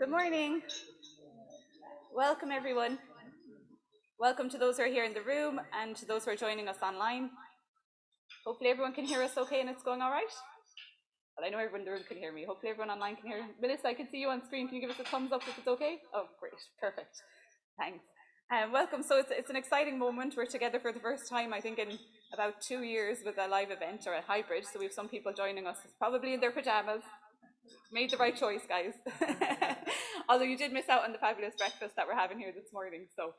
Good morning. Welcome, everyone. Welcome to those who are here in the room and to those who are joining us online. Hopefully everyone can hear us okay and it's going all right. Well, I know everyone in the room can hear me. Hopefully everyone online can hear. Melissa, I can see you on screen. Can you give us a thumbs up if it's okay? Oh, great. Perfect. Thanks. Welcome. So it's an exciting moment. We're together for the first time, I think, in about 2 years with a live event or a hybrid. So we have some people joining us probably in their pajamas. Made the right choice, guys. Although you did miss out on the fabulous breakfast that we're having here this morning. So,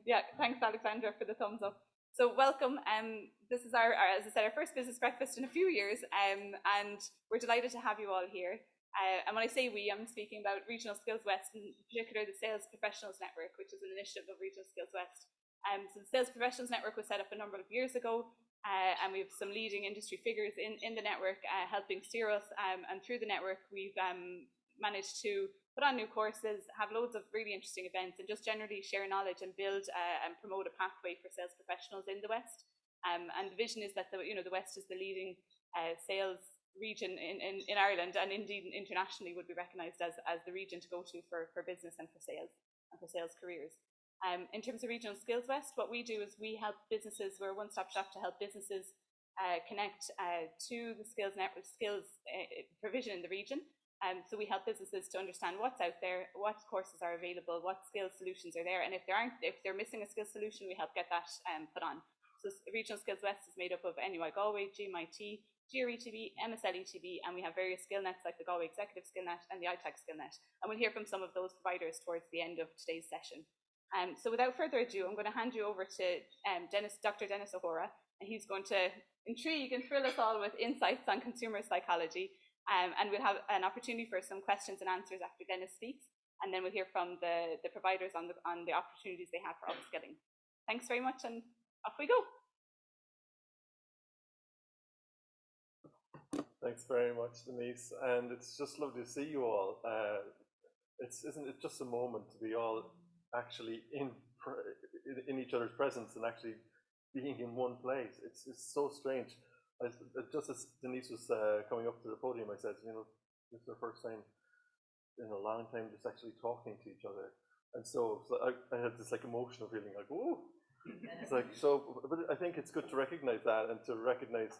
yeah, thanks, Alexandra, for the thumbs up. So, welcome. This is as I said, our first business breakfast in a few years, and we're delighted to have you all here. And when I say we, I'm speaking about Regional Skills West, in particular the Sales Professionals Network, which is an initiative of Regional Skills West. So the Sales Professionals Network was set up a number of years ago, and we have some leading industry figures in the network helping steer us. And through the network, we've managed to put on new courses, have loads of really interesting events, and just generally share knowledge and build and promote a pathway for sales professionals in the West. And the vision is that the West is the leading sales region in Ireland, and indeed internationally would be recognised as the region to go to for business and for sales careers. In terms of Regional Skills West, what we do is we help businesses. We're a one-stop shop to help businesses connect to the skills network, provision in the region. So we help businesses to understand what's out there, what courses are available, what skills solutions are there, and if they're missing a skills solution, we help get that put on. So Regional Skills West is made up of NUI Galway, GMIT, GRETB, MSL-ETB, and we have various skill nets like the Galway Executive Skill Net and the ITAC Skill Net. And we'll hear from some of those providers towards the end of today's session. So without further ado, I'm going to hand you over to Dr. Dennis O'Hora, and he's going to intrigue and thrill us all with insights on consumer psychology. And we'll have an opportunity for some questions and answers after Dennis speaks, and then we'll hear from the providers on the opportunities they have for upskilling. Thanks very much, and off we go. Thanks very much, Denise, and it's just lovely to see you all. Isn't it just a moment to be all actually in each other's presence and actually being in one place? It's so strange. Just as Denise was coming up to the podium, I said, this is our first time in a long time just actually talking to each other, and so I had this emotional feeling like, ooh. It's but I think it's good to recognize that and to recognize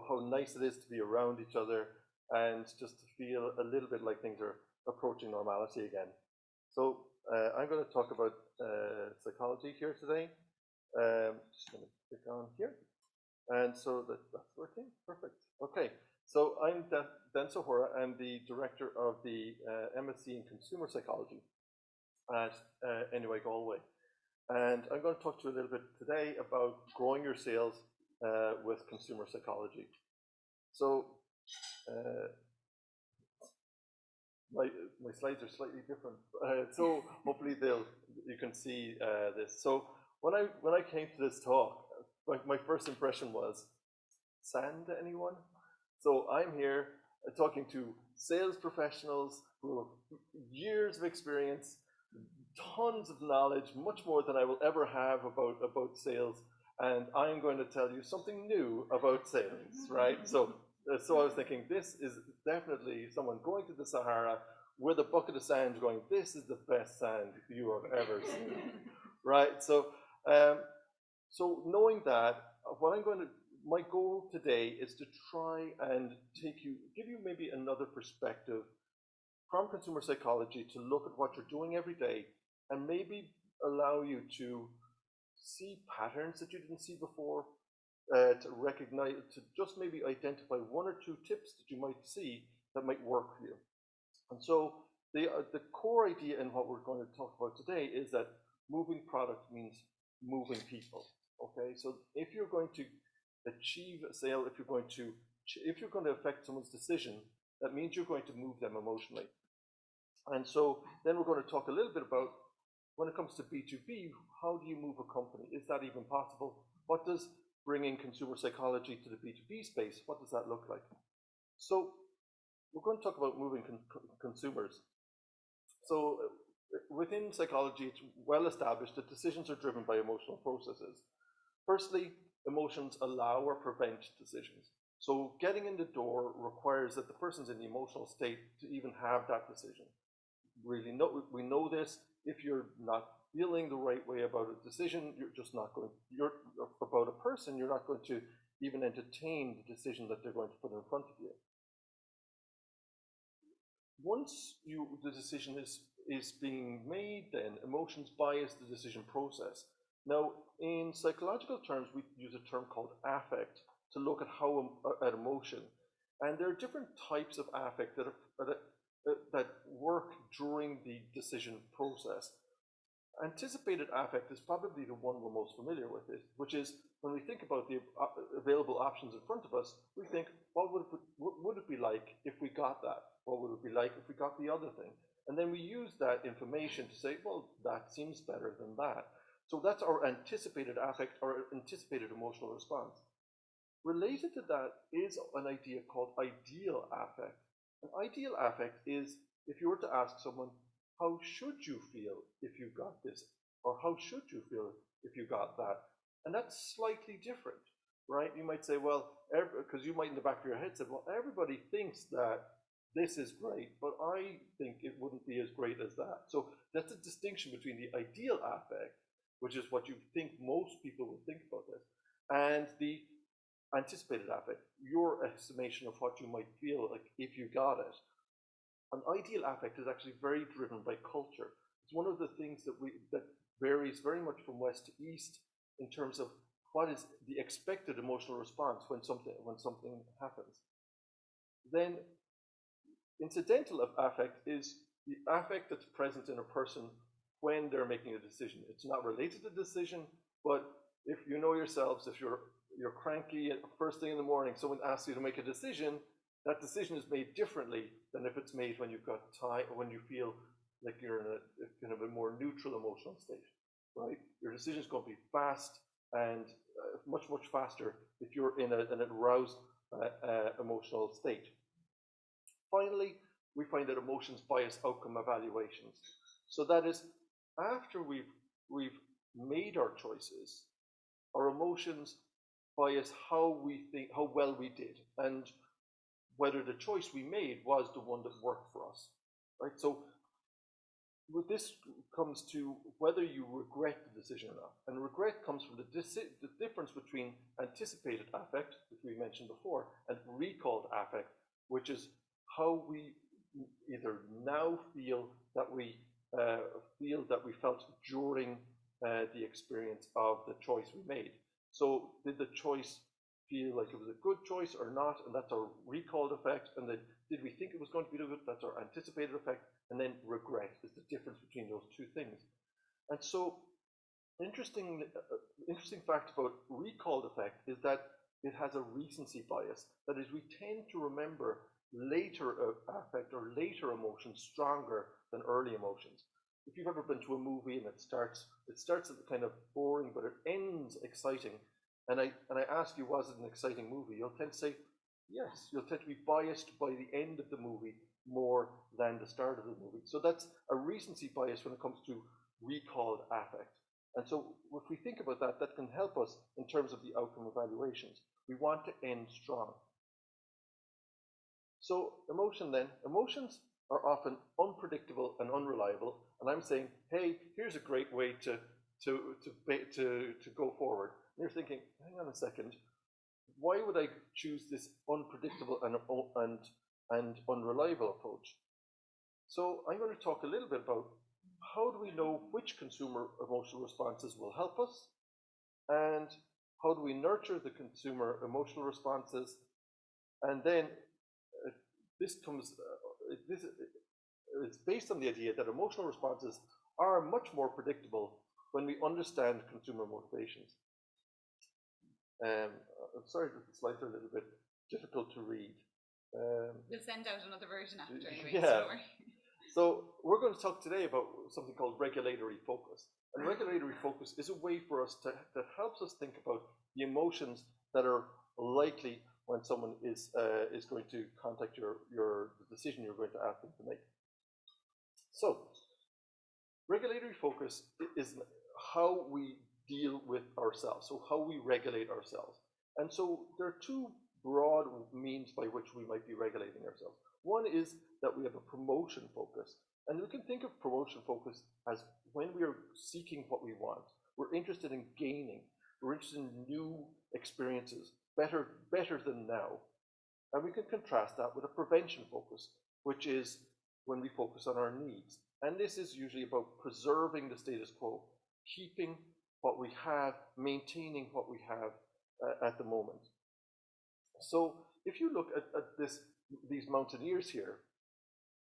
how nice it is to be around each other and just to feel a little bit like things are approaching normality again. So I'm going to talk about psychology here today. Just going to click on here. And so that's working. Perfect. Okay. So I'm Dennis O'Hora. I'm the director of the MSc in Consumer Psychology at NUI Galway. And I'm going to talk to you a little bit today about growing your sales with consumer psychology. So my slides are slightly different, so hopefully you can see this. So when I came to this talk, my first impression was, sand, anyone? So I'm here talking to sales professionals who have years of experience, tons of knowledge, much more than I will ever have about sales, and I'm going to tell you something new about sales, right? So I was thinking, this is definitely someone going to the Sahara with a bucket of sand going, this is the best sand you have ever seen, right? So knowing that, my goal today is to try and give you maybe another perspective from consumer psychology to look at what you're doing every day and maybe allow you to see patterns that you didn't see before, to recognize, to just maybe identify one or two tips that you might see that might work for you. And so the core idea in what we're going to talk about today is that moving product means moving people. Okay, so if you're going to achieve a sale, if you're going to affect someone's decision, that means you're going to move them emotionally. And so then we're going to talk a little bit about, when it comes to B2B, how do you move a company? Is that even possible? What does bringing consumer psychology to the B2B space, what does that look like? So we're going to talk about moving consumers. So within psychology, it's well established that decisions are driven by emotional processes. Firstly, emotions allow or prevent decisions. So getting in the door requires that the person's in the emotional state to even have that decision. really know, we know this. If you're not feeling the right way about a decision, you're just not going, you're about a person, you're not going to even entertain the decision that they're going to put in front of you. Once the decision is being made, then emotions bias the decision process. Now, in psychological terms, we use a term called affect to look at how at emotion, and there are different types of affect that work during the decision process. Anticipated affect is probably the one we're most familiar with, which is when we think about the available options in front of us, we think, what would it be like if we got that? What would it be like if we got the other thing? And then we use that information to say, well, that seems better than that. So that's our anticipated affect, or anticipated emotional response. Related to that is an idea called ideal affect. An ideal affect is if you were to ask someone, how should you feel if you got this? Or how should you feel if you got that? And that's slightly different, right? You might say, well, because you might in the back of your head say, well, everybody thinks that this is great, but I think it wouldn't be as great as that. So that's a distinction between the ideal affect, which is what you think most people would think about this, and the anticipated affect, your estimation of what you might feel like if you got it. An ideal affect is actually very driven by culture. It's one of the things that varies very much from west to east in terms of what is the expected emotional response when something happens. Then incidental affect is the affect that's present in a person when they're making a decision. It's not related to the decision, but if you know yourselves, if you're cranky at first thing in the morning, someone asks you to make a decision, that decision is made differently than if it's made when you've got time, or when you feel like you're in a kind of a more neutral emotional state, right? Your decision is going to be fast and much faster if you're in an aroused emotional state. Finally, we find that emotions bias outcome evaluations. So that is, after we've made our choices, our emotions bias how we think, how well we did, and whether the choice we made was the one that worked for us, right? So with this comes to whether you regret the decision or not. And regret comes from the difference between anticipated affect, which we mentioned before, and recalled affect, which is how we either now feel that we felt during the experience of the choice we made. So did the choice feel like it was a good choice or not? And that's our recalled effect. And then did we think it was going to be good? That's our anticipated effect. And then regret is the difference between those two things. And so interesting fact about recalled effect is that it has a recency bias. That is, we tend to remember later affect or later emotions stronger than early emotions. If you've ever been to a movie and it starts at kind of boring, but it ends exciting, and I ask you, was it an exciting movie? You'll tend to say yes. You'll tend to be biased by the end of the movie more than the start of the movie. So that's a recency bias when it comes to recalled affect. And so if we think about that, that can help us in terms of the outcome evaluations. We want to end strong. So emotions are often unpredictable and unreliable. And I'm saying, hey, here's a great way to go forward. And you're thinking, hang on a second, why would I choose this unpredictable and unreliable approach? So I'm going to talk a little bit about how do we know which consumer emotional responses will help us, and how do we nurture the consumer emotional responses, and then it's based on the idea that emotional responses are much more predictable when we understand consumer motivations. I'm sorry that the slides are a little bit difficult to read. We'll send out another version after anyway. Yeah. So we're going to talk today about something called regulatory focus. And regulatory focus is a way for us that helps us think about the emotions that are likely when someone is going to contact the decision you're going to ask them to make. So regulatory focus is how we deal with ourselves, so how we regulate ourselves. And so there are two broad means by which we might be regulating ourselves. One is that we have a promotion focus. And we can think of promotion focus as when we are seeking what we want. We're interested in gaining. We're interested in new experiences, better than now. And we can contrast that with a prevention focus, which is when we focus on our needs. And this is usually about preserving the status quo, keeping what we have, maintaining what we have at the moment. So if you look at these mountaineers here,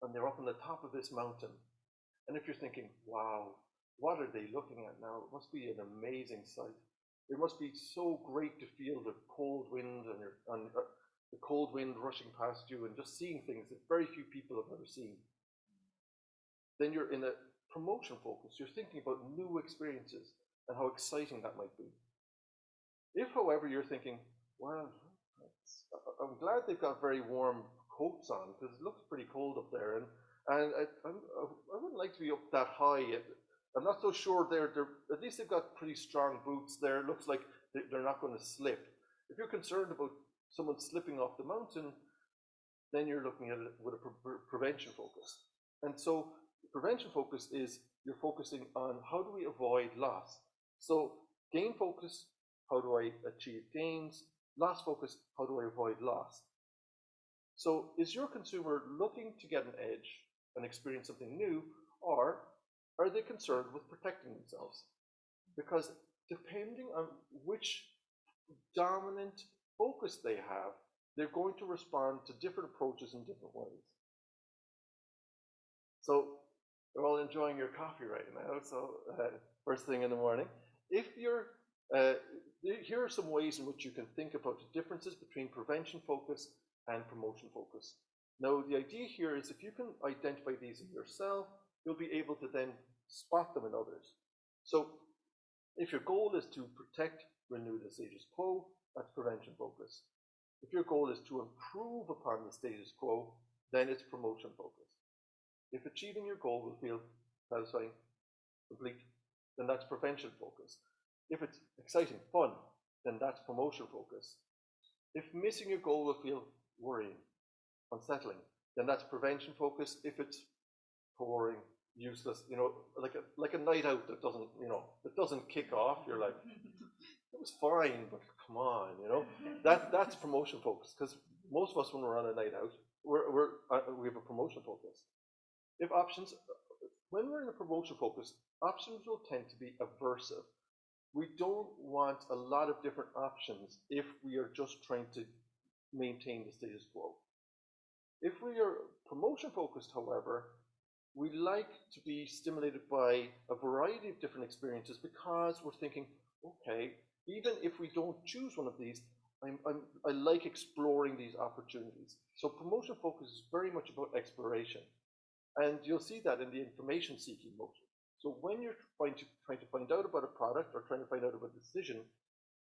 and they're up on the top of this mountain, and if you're thinking, wow, what are they looking at now? It must be an amazing sight. It must be so great to feel the cold wind and the cold wind rushing past you and just seeing things that very few people have ever seen. Then you're in a promotion focus. You're thinking about new experiences and how exciting that might be. If, however, you're thinking, well, I'm glad they've got very warm coats on because it looks pretty cold up there, and I wouldn't like to be up that high. I'm not so sure they're at least they've got pretty strong boots there. It looks like they're not going to slip. If you're concerned about someone slipping off the mountain, then you're looking at it with a prevention focus. And so the prevention focus is you're focusing on how do we avoid loss. So gain focus, how do I achieve gains? Loss focus, how do I avoid loss? So is your consumer looking to get an edge and experience something new, or are they concerned with protecting themselves? Because depending on which dominant focus they have, they're going to respond to different approaches in different ways. So you're all enjoying your coffee right now, so first thing in the morning. If you're, here are some ways in which you can think about the differences between prevention focus and promotion focus. Now, the idea here is if you can identify these in yourself, you'll be able to then spot them in others. So if your goal is to protect, renew the status quo, that's prevention focus. If your goal is to improve upon the status quo, then it's promotion focus. If achieving your goal will feel satisfying, complete, then that's prevention focus. If it's exciting, fun, then that's promotion focus. If missing your goal will feel worrying, unsettling, then that's prevention focus. If it's boring, useless, like a night out that doesn't kick off, you're like, it was fine, but come on, that's promotion focus. Because most of us, when we're on a night out, we have a promotion focus. When we're in a promotion focus, options will tend to be aversive. We don't want a lot of different options if we are just trying to maintain the status quo. If we are promotion focused, however, we like to be stimulated by a variety of different experiences because we're thinking, okay, even if we don't choose one of these, I like exploring these opportunities. So promotion focus is very much about exploration. And you'll see that in the information seeking motive. So when you're trying to find out about a product or trying to find out about a decision,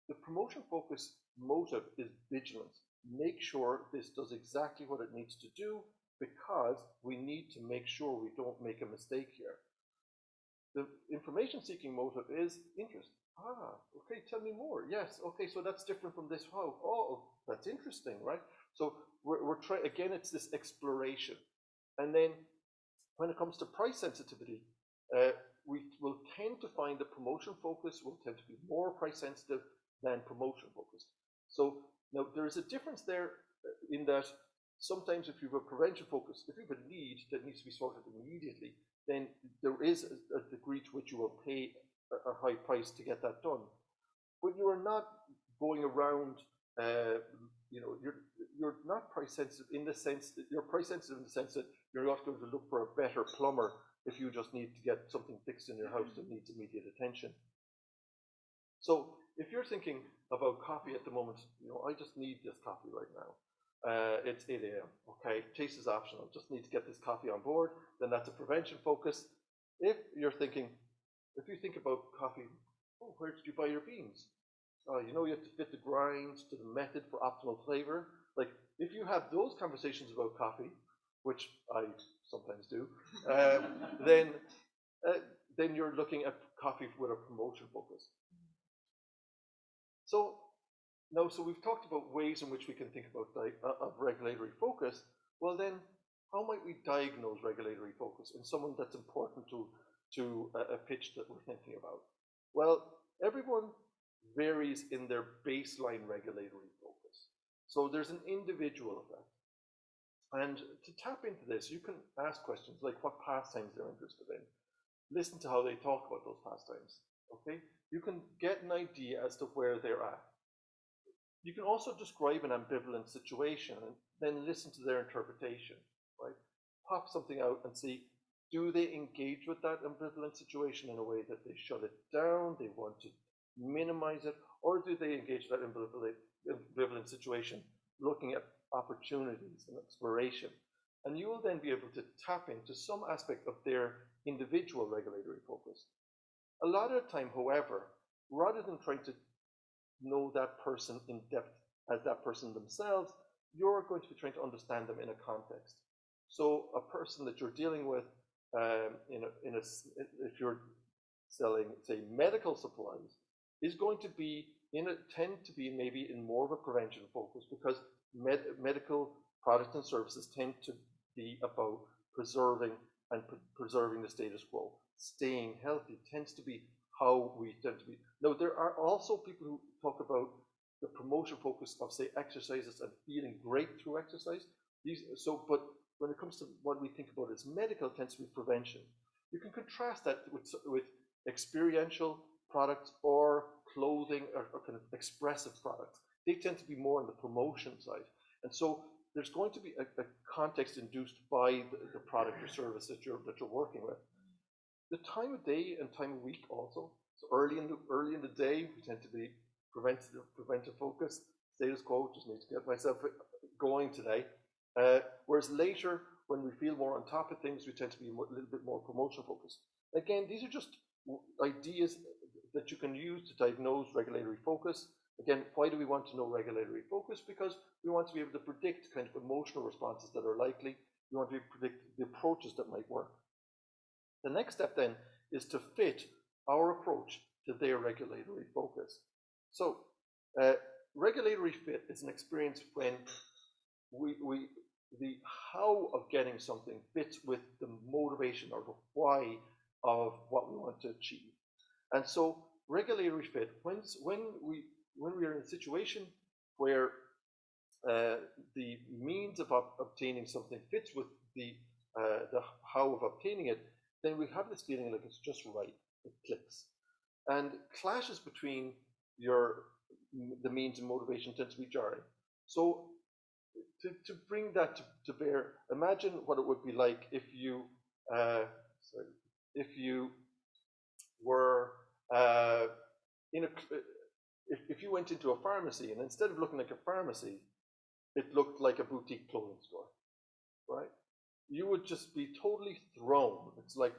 the promotion focus motive is vigilance. Make sure this does exactly what it needs to do because we need to make sure we don't make a mistake here. The information seeking motive is interest. Okay, tell me more. Yes, okay, so that's different from this. Oh, that's interesting, right? So we're trying, again, it's this exploration. And then when it comes to price sensitivity, we will tend to find that promotion focus will tend to be more price sensitive than promotion focused. So now there is a difference there in that sometimes if you have a prevention focus, if you have a need that needs to be sorted immediately, then there is a degree to which you will pay a high price to get that done. But you are not going around, you're not price sensitive in the sense that you're price sensitive in the sense that you're not going to look for a better plumber if you just need to get something fixed in your house that needs immediate attention. So if you're thinking about coffee at the moment, I just need this coffee right now. It's 8 a.m. Okay, taste is optional. Just need to get this coffee on board. Then that's a prevention focus. If you think about coffee, where did you buy your beans? You have to fit the grinds to the method for optimal flavor. Like if you have those conversations about coffee, which I sometimes do, then you're looking at coffee with a promotion focus. So we've talked about ways in which we can think about of regulatory focus. Well then, how might we diagnose regulatory focus in someone that's important to a pitch that we're thinking about? Well, everyone varies in their baseline regulatory focus. So there's an individual effect. And to tap into this, you can ask questions like what pastimes they're interested in. Listen to how they talk about those pastimes. Okay? You can get an idea as to where they're at. You can also describe an ambivalent situation and then listen to their interpretation, right? Pop something out and see, do they engage with that ambivalent situation in a way that they shut it down, they want to minimize it, or do they engage that ambivalent situation looking at opportunities and exploration? And you will then be able to tap into some aspect of their individual regulatory focus. A lot of the time, however, rather than trying to know that person in depth as that person themselves, you're going to be trying to understand them in a context. So a person that you're dealing with, if you're selling, say, medical supplies, is going to be tend to be maybe in more of a prevention focus because medical products and services tend to be about preserving the status quo. Staying healthy tends to be how we tend to be. Now, there are also people who talk about the promotion focus of, say, exercises and feeling great through exercise. But when it comes to what we think about as medical, it tends to be prevention. You can contrast that with experiential products or clothing or kind of expressive products. They tend to be more on the promotion side. And so there's going to be a context induced by the product or service that you're working with. The time of day and time of week also. So early in the day, we tend to be preventive focus. Status quo, just need to get myself going today. Whereas later, when we feel more on top of things, we tend to be a little bit more promotion focused. Again, these are just ideas that you can use to diagnose regulatory focus. Again, why do we want to know regulatory focus? Because we want to be able to predict kind of emotional responses that are likely. We want to predict the approaches that might work. The next step then is to fit our approach to their regulatory focus. So regulatory fit is an experience when the how of getting something fits with the motivation or the why of what we want to achieve. And so regulatory fit, when we are in a situation where the means of obtaining something fits with the how of obtaining it, then we have this feeling like it's just right. It clicks. And clashes between the means and motivation tend to be jarring. So to bring that to bear, imagine what it would be like if you were if you went into a pharmacy and instead of looking like a pharmacy, it looked like a boutique clothing store, right? You would just be totally thrown. It's like,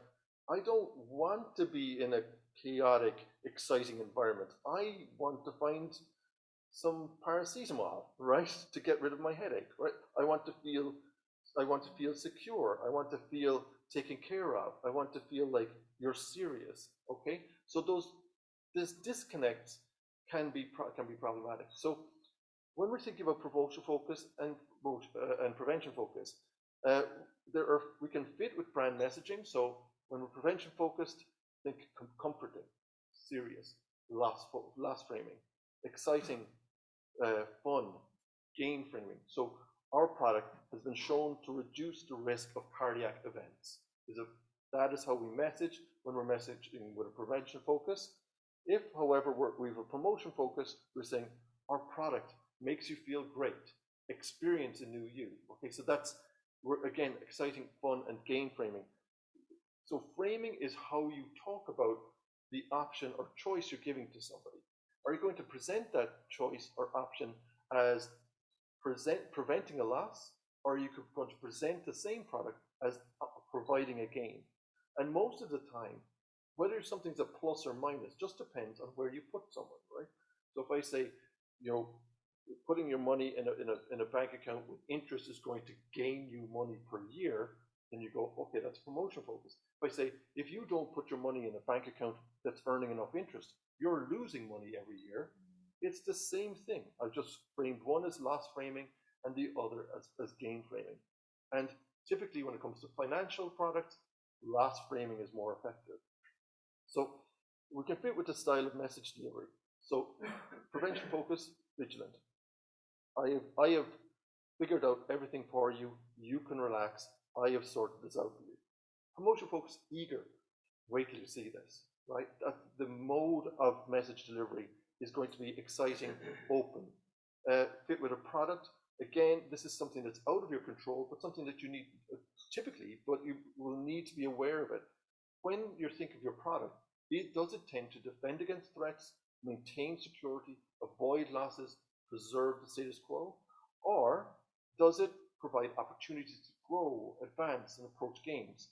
I don't want to be in a chaotic, exciting environment. I want to find some paracetamol, right, to get rid of my headache, right? I want to feel secure. I want to feel taken care of. I want to feel like you're serious, okay? So this disconnect can be problematic. So when we're thinking about promotion focus and prevention focus, we can fit with brand messaging. So when we're prevention focused, think comforting, serious, loss framing, exciting, fun, gain framing. So our product has been shown to reduce the risk of cardiac events. That is how we message when we're messaging with a prevention focus. If, however, we have a promotion focus, we're saying our product makes you feel great, experience a new you. Okay, so we're again exciting, fun, and gain framing. So framing is how you talk about the option or choice you're giving to somebody. Are you going to present that choice or option as preventing a loss, or are you going to present the same product as providing a gain? And most of the time, whether something's a plus or minus just depends on where you put someone, right? So if I say, putting your money in a bank account with interest is going to gain you money per year, then you go, okay, that's promotion focus. If I say, if you don't put your money in a bank account that's earning enough interest, you're losing money every year. It's the same thing. I've just framed one as loss framing and the other as gain framing. And Typically, when it comes to financial products, loss framing is more effective. So we can fit with the style of message delivery. So prevention focus, vigilant. I have figured out everything for you. You can relax. I have sorted this out for you. Promotion focus, eager. Wait till you see this, right? The mode of message delivery is going to be exciting, open. Fit with a product. Again, this is something that's out of your control, but something that you need typically, but you will need to be aware of it. When you think of your product, does it tend to defend against threats, maintain security, avoid losses, preserve the status quo? Or does it provide opportunities to grow, advance, and approach gains?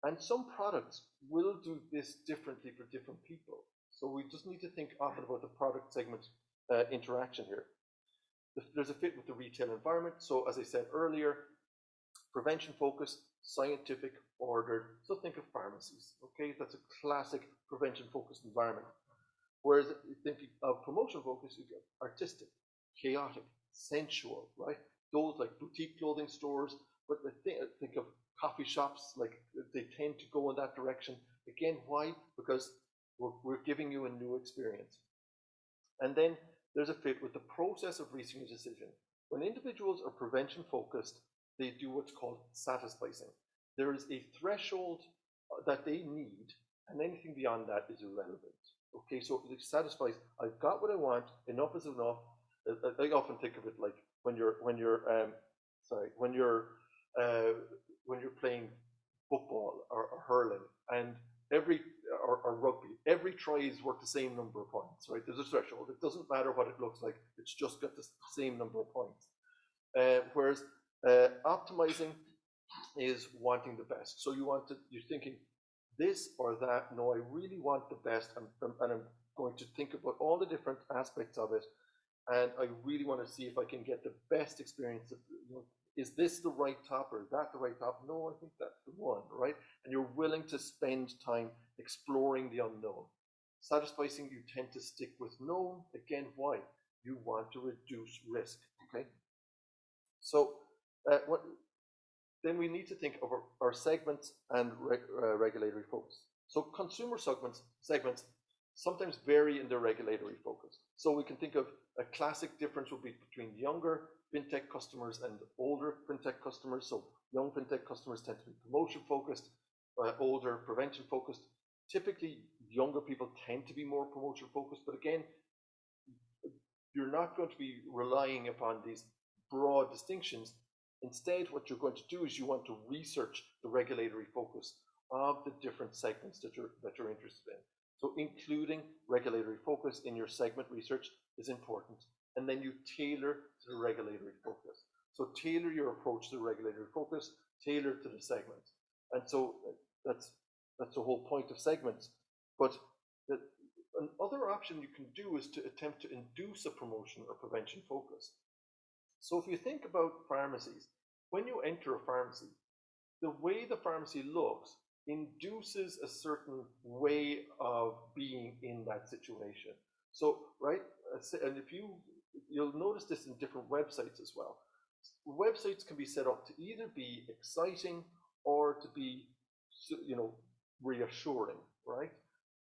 And some products will do this differently for different people. So we just need to think often about the product segment interaction here. There's a fit with the retail environment. So as I said earlier, prevention focused, scientific, ordered. So think of pharmacies, okay? That's a classic prevention focused environment. Whereas thinking of promotion focus, you get artistic, chaotic, sensual, right? Those like boutique clothing stores, but think of coffee shops, like they tend to go in that direction. Again, why? Because we're giving you a new experience. And then there's a fit with the process of reaching a decision. When individuals are prevention focused, they do what's called satisficing. There is a threshold that they need, and anything beyond that is irrelevant. Okay, so it satisfies. I've got what I want. Enough is enough. I often think of it like when you're playing football or hurling, and or rugby, every try is worth the same number of points, right? There's a threshold. It doesn't matter what it looks like. It's just got the same number of points. Whereas optimizing is wanting the best. So you're thinking this or that. No, I really want the best, and I'm going to think about all the different aspects of it, and I really want to see if I can get the best experience. Is this the right top or is that the right top? No, I think that's the one, right? And you're willing to spend time exploring the unknown. Satisficing, you tend to stick with known. Again, why? You want to reduce risk, okay? So then we need to think of our segments and regulatory focus. So consumer segments sometimes vary in their regulatory focus. So we can think of a classic difference would be between younger fintech customers and older fintech customers. So young fintech customers tend to be promotion focused, older prevention focused. Typically, younger people tend to be more promotion focused, but again, you're not going to be relying upon these broad distinctions. Instead, what you're going to do is you want to research the regulatory focus of the different segments that you're interested in. So including regulatory focus in your segment research is important. And then you tailor to the regulatory focus. So tailor your approach to the regulatory focus, tailor to the segment. And so that's the whole point of segments. But another option you can do is to attempt to induce a promotion or prevention focus. So if you think about pharmacies, when you enter a pharmacy, the way the pharmacy looks induces a certain way of being in that situation. So, right, and you'll notice this in different websites as well. Websites can be set up to either be exciting or to be, reassuring, right?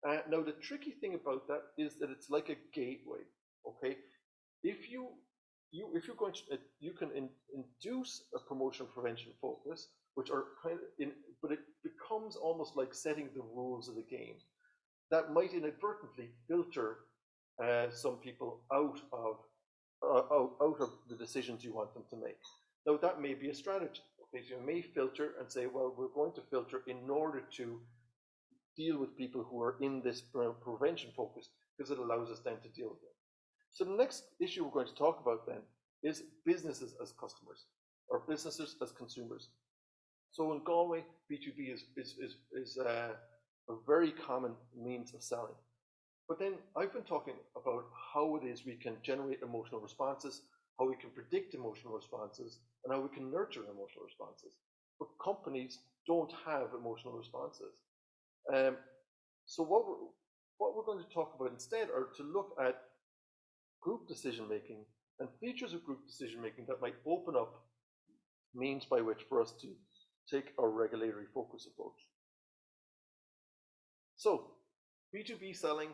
Now, the tricky thing about that is that it's like a gateway, okay? If you're going to, you can induce a promotion prevention focus, which are but it becomes almost like setting the rules of the game. That might inadvertently filter some people out of the decisions you want them to make. Now, that may be a strategy. Okay, so you may filter and say, well, we're going to filter in order to deal with people who are in this prevention focus, because it allows us then to deal with them. So the next issue we're going to talk about then is businesses as customers or businesses as consumers. So in Galway, B2B is a very common means of selling. But then I've been talking about how it is we can generate emotional responses, how we can predict emotional responses, and how we can nurture emotional responses. But companies don't have emotional responses. So what we're going to talk about instead are to look at group decision making and features of group decision making that might open up means by which for us to take our regulatory focus approach. So, B2B selling,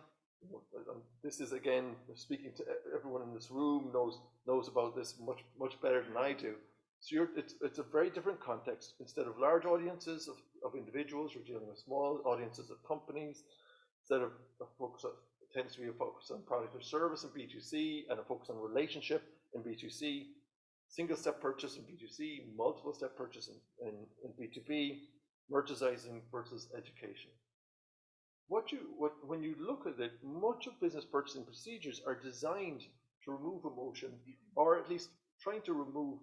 this is again, speaking to everyone in this room knows about this much better than I do. So it's a very different context. Instead of large audiences of individuals, you're dealing with small audiences of companies. Instead of a focus on, it tends to be a focus on product or service in B2C and a focus on relationship in B2C, single step purchase in B2C, multiple step purchase in B2B, merchandising versus education. When you look at it, much of business purchasing procedures are designed to remove emotion, or at least trying to remove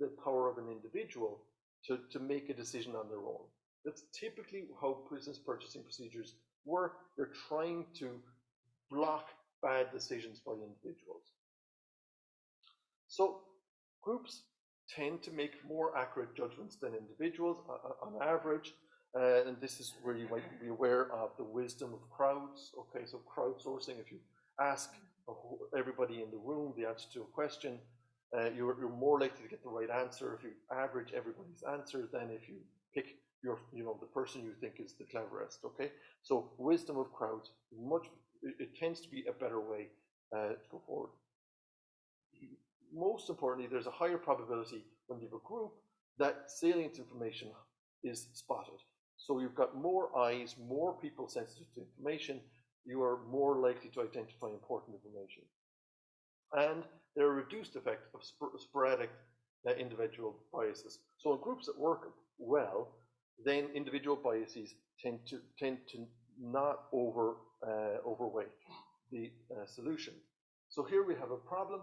the power of an individual to make a decision on their own. That's typically how business purchasing procedures work. They're trying to block bad decisions by individuals. So groups tend to make more accurate judgments than individuals on average. And this is where you might be aware of the wisdom of crowds. Okay, so crowdsourcing, if you ask everybody in the room the answer to a question, you're more likely to get the right answer if you average everybody's answer than if you pick the person you think is the cleverest. Okay, so wisdom of crowds, it tends to be a better way to go forward. Most importantly, there's a higher probability when you have a group that salient information is spotted. So you've got more eyes, more people sensitive to information, you are more likely to identify important information. And there are a reduced effect of sporadic individual biases. So in groups that work well, then individual biases tend to not overweight the solution. So here we have a problem,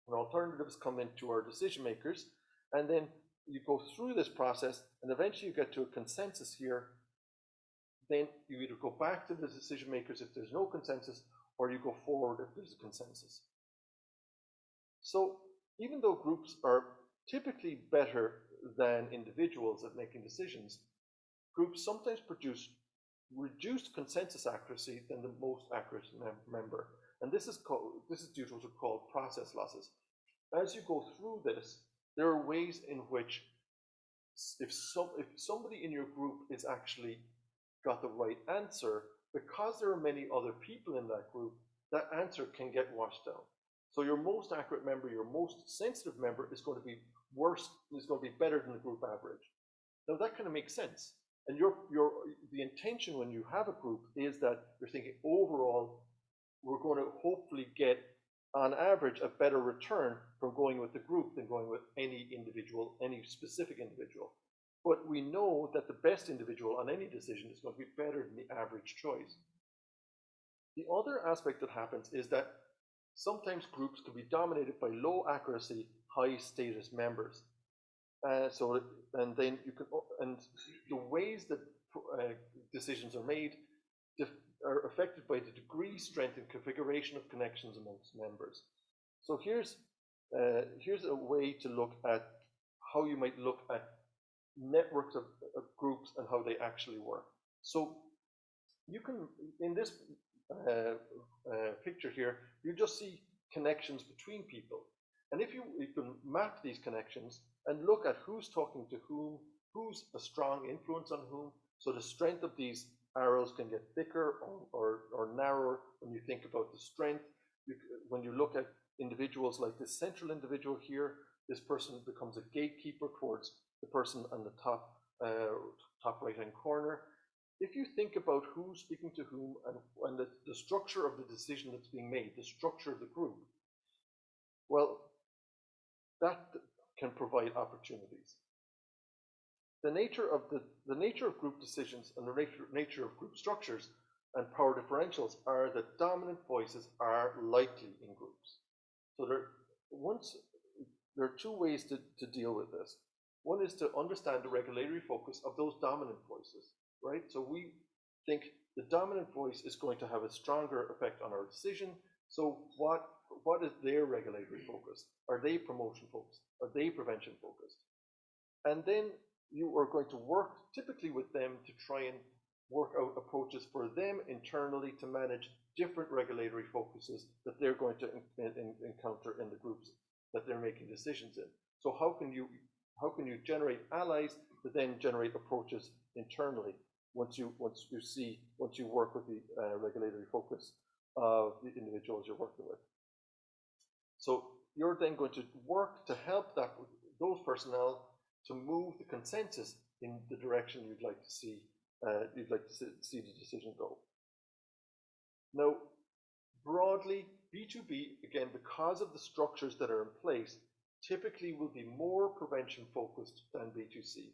and alternatives come into our decision makers, and then you go through this process, and eventually you get to a consensus here. Then you either go back to the decision makers if there's no consensus, or you go forward if there's a consensus. So even though groups are typically better than individuals at making decisions, groups sometimes produce reduced consensus accuracy than the most accurate member. And this is due to what are called process losses. As you go through this, there are ways in which if somebody in your group is actually got the right answer, because there are many other people in that group, that answer can get washed down. So your most accurate member, your most sensitive member is going to be better than the group average. Now that kind of makes sense. And the intention when you have a group is that you're thinking overall, we're going to hopefully get on average a better return from going with the group than going with any specific individual. But we know that the best individual on any decision is going to be better than the average choice. The other aspect that happens is that sometimes groups can be dominated by low accuracy, high status members. And the ways that decisions are made are affected by the degree, strength, and configuration of connections amongst members. So here's a way to look at how you might look at networks of groups and how they actually work. So you can, in this picture here, you just see connections between people. And if you can map these connections and look at who's talking to whom, who's a strong influence on whom, so the strength of these arrows can get thicker or narrower when you think about the strength. When you look at individuals like this central individual here, this person becomes a gatekeeper towards the person on the top right-hand corner. If you think about who's speaking to whom and the structure of the decision that's being made, the structure of the group, well, that can provide opportunities. The nature of group decisions and the nature of group structures and power differentials are that dominant voices are likely in groups. So there are two ways to deal with this. One is to understand the regulatory focus of those dominant voices, right? So we think the dominant voice is going to have a stronger effect on our decision. So what is their regulatory focus? Are they promotion focused? Are they prevention focused? And then you are going to work typically with them to try and work out approaches for them internally to manage different regulatory focuses that they're going to encounter in the groups that they're making decisions in. So how can you how can you generate allies that then generate approaches internally once you work with the regulatory focus of the individuals you're working with. So you're then going to work to help those personnel to move the consensus in the direction you'd like to see the decision go. Now, broadly, B2B, again, because of the structures that are in place, typically will be more prevention focused than B2C.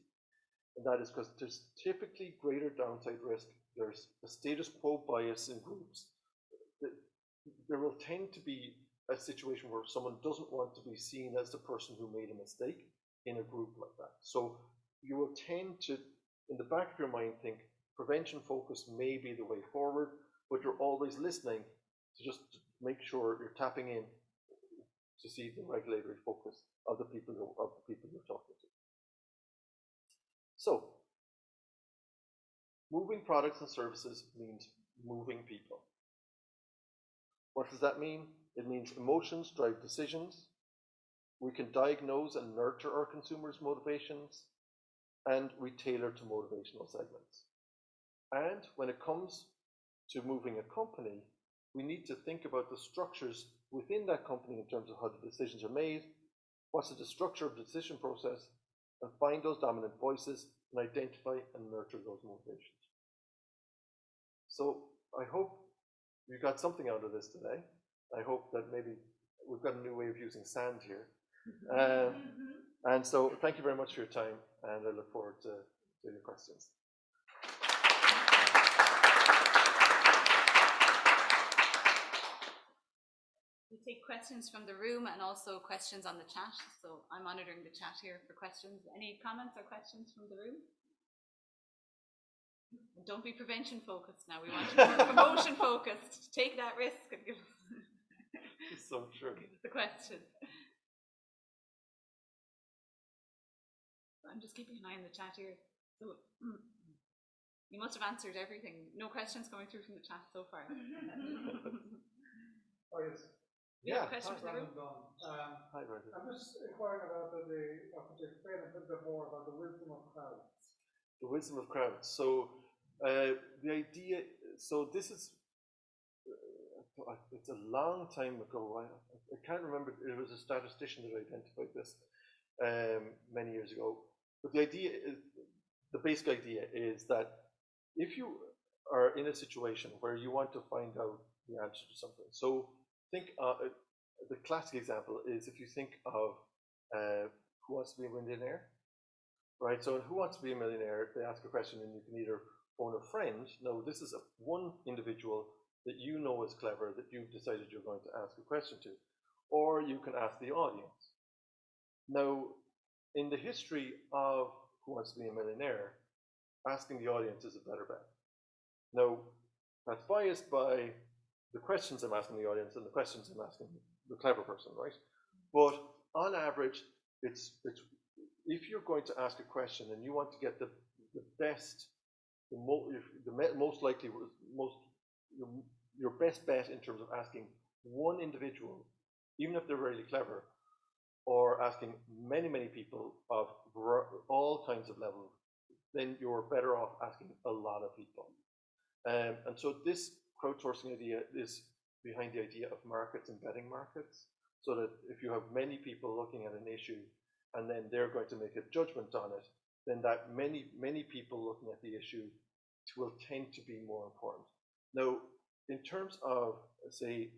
And that is because there's typically greater downside risk. There's a status quo bias in groups. There will tend to be a situation where someone doesn't want to be seen as the person who made a mistake in a group like that. So you will tend to, in the back of your mind, think prevention focus may be the way forward, but you're always listening to just make sure you're tapping in to see the regulatory focus of the people you're talking to. So, moving products and services means moving people. What does that mean? It means emotions drive decisions. We can diagnose and nurture our consumers' motivations, and we tailor to motivational segments. And when it comes to moving a company, we need to think about the structures within that company in terms of how the decisions are made, what's the structure of the decision process, and find those dominant voices and identify and nurture those motivations. So I hope you got something out of this today. I hope that maybe we've got a new way of using sand here. And so thank you very much for your time, and I look forward to your questions. We take questions from the room and also questions on the chat. So I'm monitoring the chat here for questions. Any comments or questions from the room? Don't be prevention focused now. We want you to be promotion focused. Take that risk and give us so true. The question. I'm just keeping an eye on the chat here. So you must have answered everything. No questions coming through from the chat so far. Oh, yes. Yeah, question from the room? Hi, Roger. I'm just inquiring about could you explain a little bit more about the wisdom of crowds? The wisdom of crowds. So the idea, so this is, it's a long time ago. I can't remember, it was a statistician that identified this many years ago. But the idea is, the basic idea is that if you are in a situation where you want to find out the answer to something, so think the classic example is if you think of Who Wants to Be a Millionaire, right? So in Who Wants to Be a Millionaire, they ask a question and you can either phone a friend. No, this is one individual that you know is clever that you've decided you're going to ask a question to, or you can ask the audience. Now, in the history of Who Wants to Be a Millionaire, asking the audience is a better bet. Now, that's biased by the questions I'm asking the audience and the questions I'm asking the clever person, right? But on average, it's if you're going to ask a question and you want to get the best, most likely, your best bet in terms of asking one individual, even if they're really clever, or asking many people of all kinds of levels, then you're better off asking a lot of people. And so this crowdsourcing idea is behind the idea of markets and betting markets, so that if you have many people looking at an issue and then they're going to make a judgment on it, then that many people looking at the issue will tend to be more important. Now, in terms of, say,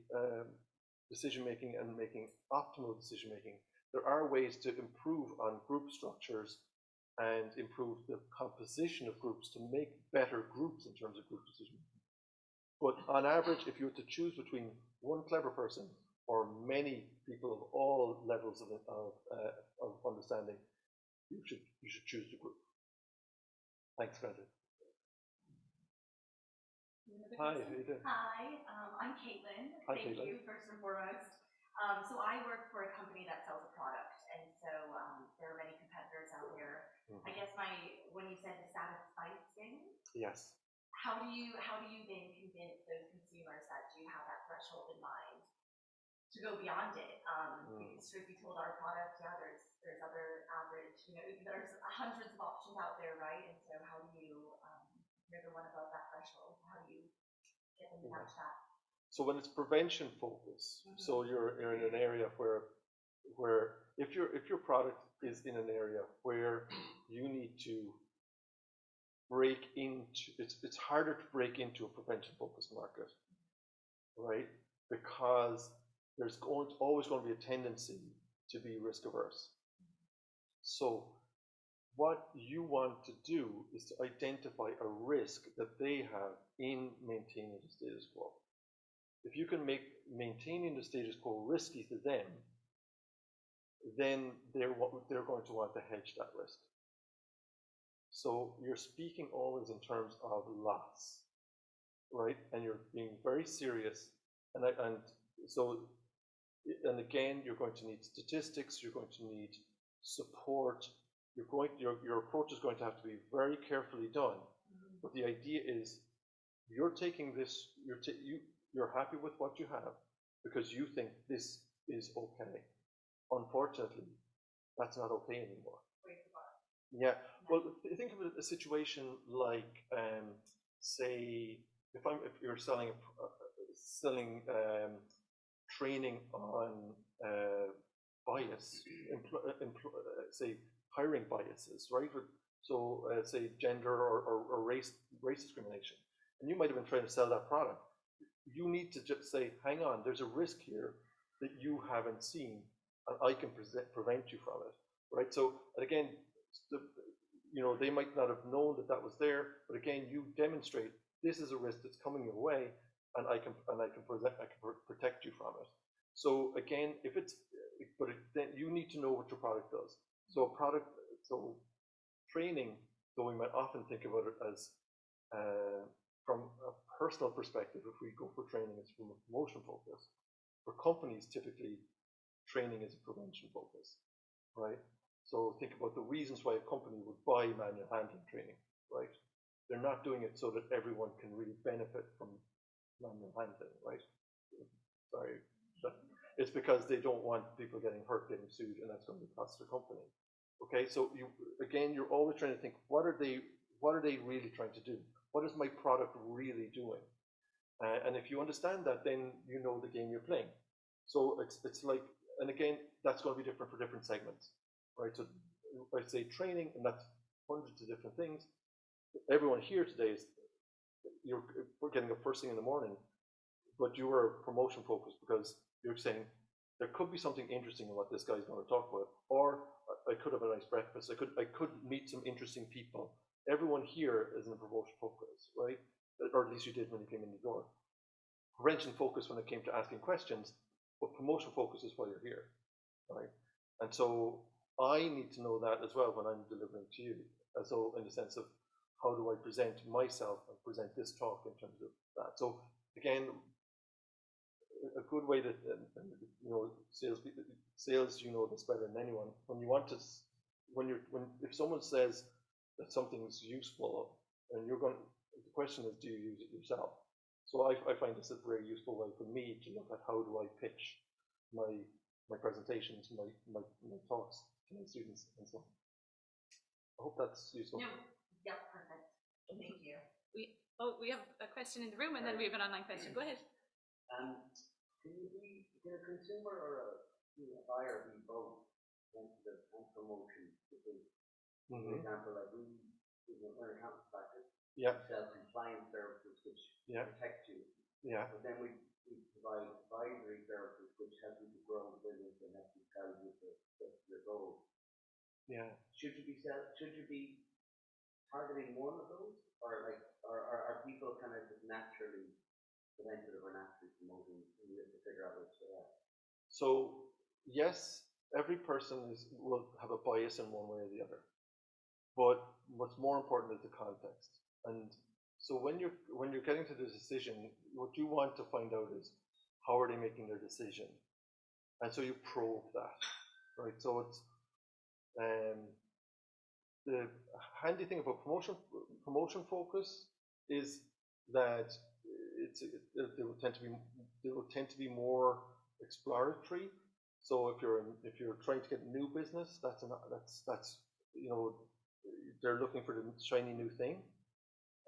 decision making and making optimal decision making, there are ways to improve on group structures and improve the composition of groups to make better groups in terms of group decision making. But on average, if you were to choose between one clever person or many people of all levels of understanding, you should choose the group. Thanks, Brandon. Hi, how you doing? Hi, I'm Caitlin. Hi, Thank Caitlin. you, first and foremost. So I work for a company that sells a product, and so there are many competitors out there. I guess when you said the status spice thing, Yes. how do you then convince those consumers that you have that threshold in mind to go beyond it? Because truth be told, our product, yeah, there's other average You know, there's hundreds of options out there, right? And so how do you, you're the one above that threshold, how do you get them to match that? So when it's prevention focus, so you're in an area where if your product is in an area where you need to break into, it's harder to break into a prevention focused market, right? Because there's always going to be a tendency to be risk averse. So what you want to do is to identify a risk that they have in maintaining the status quo. If you can make maintaining the status quo risky to them, then they're going to want to hedge that risk. So you're speaking always in terms of loss, right? And you're being very serious. And again, you're going to need statistics. You're going to need support. Your approach is going to have to be very carefully done. But the idea is, you're taking this. You're happy with what you have because you think this is okay. Unfortunately, that's not okay anymore. Yeah. Well, think of a situation like, say, if you're selling training on bias, say hiring biases, right? So say gender or race discrimination, and you might have been trying to sell that product. You need to just say, hang on, there's a risk here that you haven't seen, and I can prevent you from it, right? So, and again, they might not have known that was there, but again, you demonstrate this is a risk that's coming your way, and I can protect you from it. So again, then you need to know what your product does. So training, though we might often think about it as from a personal perspective, if we go for training, it's from a promotion focus. For companies, typically, training is a prevention focus, right? So think about the reasons why a company would buy manual handling training, right? They're not doing it so that everyone can really benefit from manual handling, right? Sorry. It's because they don't want people getting hurt, getting sued, and that's going to cost the company. Okay, so you're always trying to think, what are they really trying to do? What is my product really doing? And if you understand that, then you know the game you're playing. So it's like, and again, that's going to be different for different segments, right? So I say training, and that's hundreds of different things. Everyone here today we're getting up first thing in the morning, but you are promotion focused because you're saying there could be something interesting in what this guy's going to talk about, or I could have a nice breakfast. I could meet some interesting people. Everyone here is in a promotion focus, right? Or at least you did when you came in the door. Prevention focus when it came to asking questions, but promotion focus is why you're here, right? And so I need to know that as well when I'm delivering to you. And so in the sense of how do I present myself and present this talk in terms of that. So again, a good way that sales, you know this better than anyone. If someone says that something's useful, and the question is, do you use it yourself? So I find this a very useful way for me to look at how do I pitch my presentations, my talks to my students and so on. I hope that's useful. No. Yep, perfect. Thank you. We have a question in the room, and then we have an online question. Go ahead. Can a consumer or a buyer be both sensitive and promotion? Because, for example, like we're an accountant practice, we sell compliance services which protect you. Yeah. But then we provide advisory services which help you to grow the business and help you tell you the goals. Yeah. Should you be targeting one of those, or are people kind of just naturally preventative or naturally promoting, and you have to figure out which they are? So yes, every person will have a bias in one way or the other, but what's more important is the context. And so when you're getting to the decision, what you want to find out is how are they making their decision, and so you probe that, right? So it's the handy thing about promotion focus is that they will tend to be more exploratory. So if you're trying to get new business, that's you know, they're looking for the shiny new thing.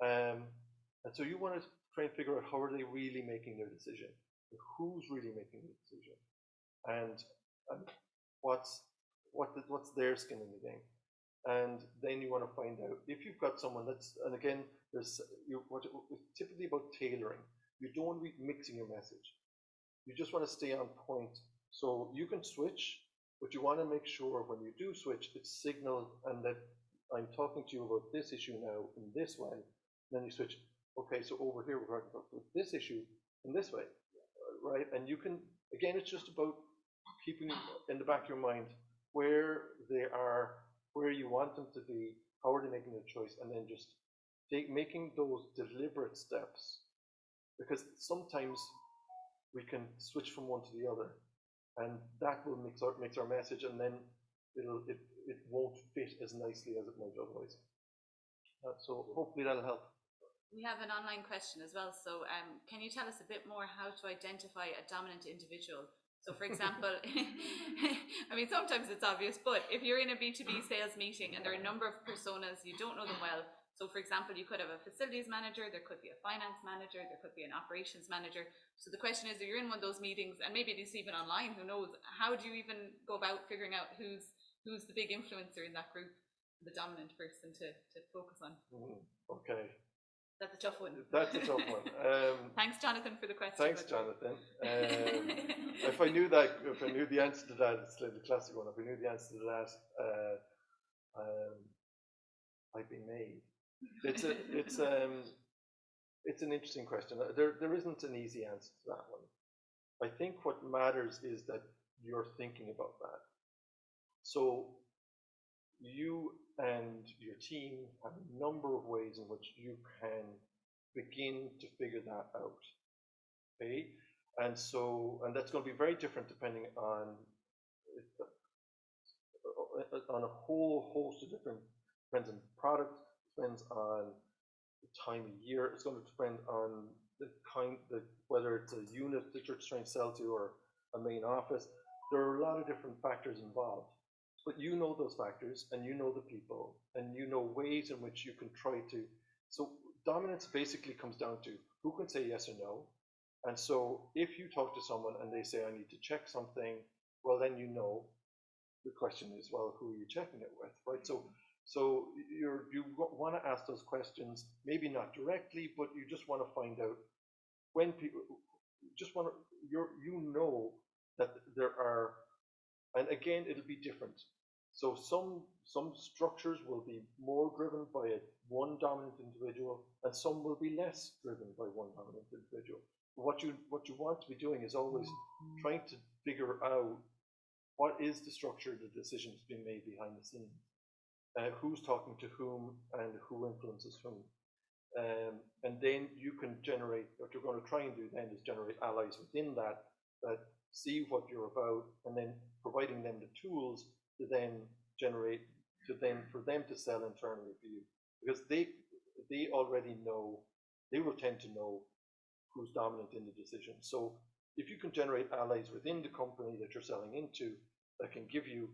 And so you want to try and figure out how are they really making their decision, who's really making the decision, and what's their skin in the game. And then you want to find out if you've got someone that's, and again, it's typically about tailoring. You don't want to be mixing your message. You just want to stay on point. So you can switch, but you want to make sure when you do switch, it's signaled and that I'm talking to you about this issue now in this way. Then you switch. Okay, so over here we're talking about this issue in this way, right? And you can, again, it's just about keeping in the back of your mind where they are, where you want them to be, how are they making their choice, and then just making those deliberate steps. Because sometimes we can switch from one to the other, and that will mix our message, and then it won't fit as nicely as it might otherwise. So hopefully that'll help. We have an online question as well. So can you tell us a bit more how to identify a dominant individual? So for example, I mean, sometimes it's obvious, but if you're in a B2B sales meeting and there are a number of personas, you don't know them well. So for example, you could have a facilities manager, there could be a finance manager, there could be an operations manager. So the question is, if you're in one of those meetings, and maybe it's even online, who knows, how do you even go about figuring out who's the big influencer in that group, the dominant person to focus on? Okay. That's a tough one. That's a tough one. Thanks, Jonathan, for the question. Thanks, Jonathan. If I knew the answer to that, it's like the classic one. If I knew the answer to that, I'd be made. It's an interesting question. There isn't an easy answer to that one. I think what matters is that you're thinking about that. So you and your team have a number of ways in which you can begin to figure that out. Okay, and that's going to be very different depending on a whole host of different, depends on the product, depends on the time of year, it's going to depend on whether it's a unit that you're trying to sell to or a main office. There are a lot of different factors involved. But you know those factors, and you know the people, and you know ways in which you can try to. So dominance basically comes down to who can say yes or no. And so if you talk to someone and they say, I need to check something, well, then you know. The question is, well, who are you checking it with, right? So you want to ask those questions, maybe not directly, but you just want to find out when people just want to, you know that there are, and again, it'll be different. So some structures will be more driven by one dominant individual, and some will be less driven by one dominant individual. What you want to be doing is always trying to figure out what is the structure of the decisions being made behind the scenes, who's talking to whom, and who influences whom. And then you can generate, what you're going to try and do then is generate allies within that see what you're about, and then providing them the tools to then for them to sell internally for you, because they already know, they will tend to know who's dominant in the decision. So if you can generate allies within the company that you're selling into that can give you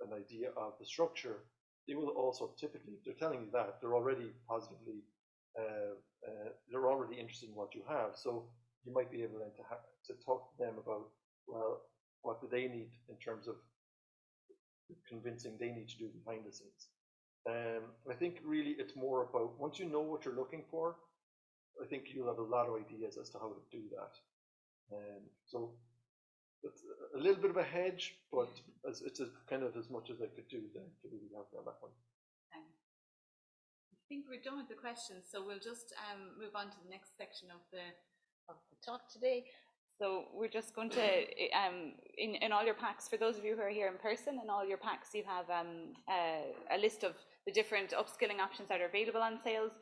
an idea of the structure, they will also typically, if they're telling you that, they're already positively, they're already interested in what you have. So you might be able then to talk to them about, well, what do they need in terms of convincing they need to do behind the scenes. I think really it's more about, once you know what you're looking for, I think you'll have a lot of ideas as to how to do that. So it's a little bit of a hedge, but it's kind of as much as I could do then to really help you on that one. I think we're done with the questions, so we'll just move on to the next section of the talk today. So we're just going to, in all your packs, for those of you who are here in person, in all your packs you have a list of the different upskilling options that are available on sales.